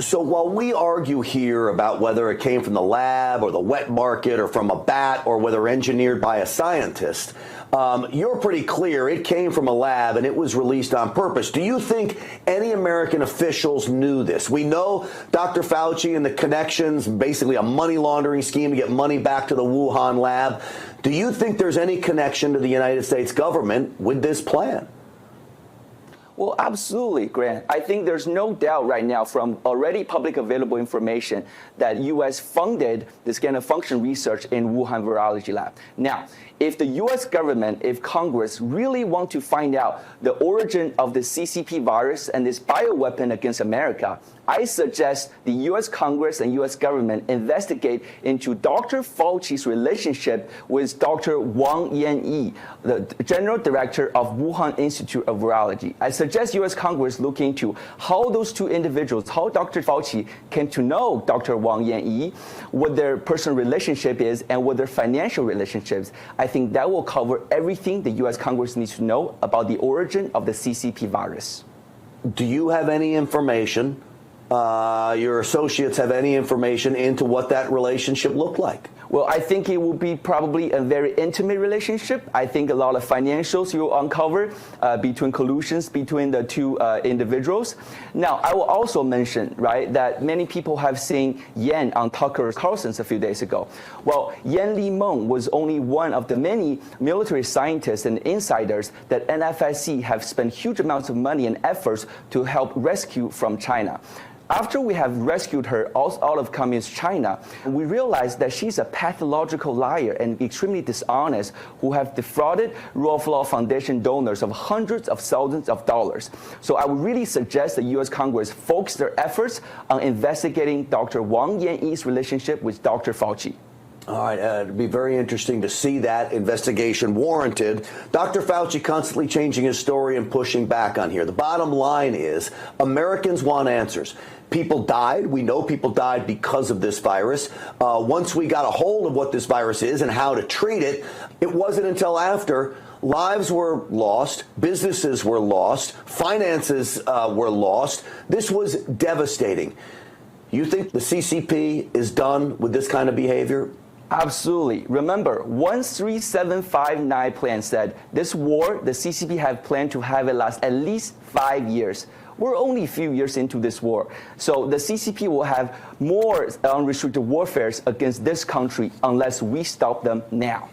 So while we argue here about whether it came from the lab or the wet market or from a bat or whether engineered by a scientist, you're pretty clear it came from a lab and it was released on purpose. Do you think any American officials knew this? We know Dr. Fauci and the connections, basically a money laundering scheme to get money back to the Wuhan lab. Do you think there's any connection to the United States government with this plan? Well, absolutely, Grant. I think there's no doubt right now from already public available information that U.S. funded this gain of function research in Wuhan virology lab. Now, if the U.S. government, if Congress really want to find out the origin of the CCP virus and this bioweapon against America, I suggest the U.S. Congress and U.S. government investigate into Dr. Fauci's relationship with Dr. Wang Yanyi, the General Director of Wuhan Institute of Virology. I suggest U.S. Congress look into how those two individuals, how Dr. Fauci came to know Dr. Wang Yanyi, what their personal relationship is, and what their financial relationships. I think that will cover everything the U.S. Congress needs to know about the origin of the CCP virus. Do you have any information? Your associates have any information into what that relationship looked like? Well, I think it will be probably a very intimate relationship. I think a lot of financials you'll uncover between collusions between the two individuals. Now, I will also mention, right, that many people have seen Yan on Tucker Carlson's a few days ago. Well, Yan Limeng was only one of the many military scientists and insiders that NFSC have spent huge amounts of money and efforts to help rescue from China. After we have rescued her out of communist China, we realized that she's a pathological liar and extremely dishonest who have defrauded Rule of Law Foundation donors of hundreds of thousands of dollars. So I would really suggest the U.S. Congress focus their efforts on investigating Dr. Wang Yanyi's relationship with Dr. Fauci. All right, it'd be very interesting to see that investigation warranted. Dr. Fauci constantly changing his story and pushing back on here. The bottom line is Americans want answers. People died. We know people died because of this virus. Once we got a hold of what this virus is and how to treat it, it wasn't until after lives were lost, businesses were lost, finances were lost. This was devastating. You think the CCP is done with this kind of behavior? Absolutely. Remember, 13759 plan said this war, the CCP have planned to have it last at least 5 years. We're only a few years into this war. So the CCP will have more unrestricted warfare against this country unless we stop them now.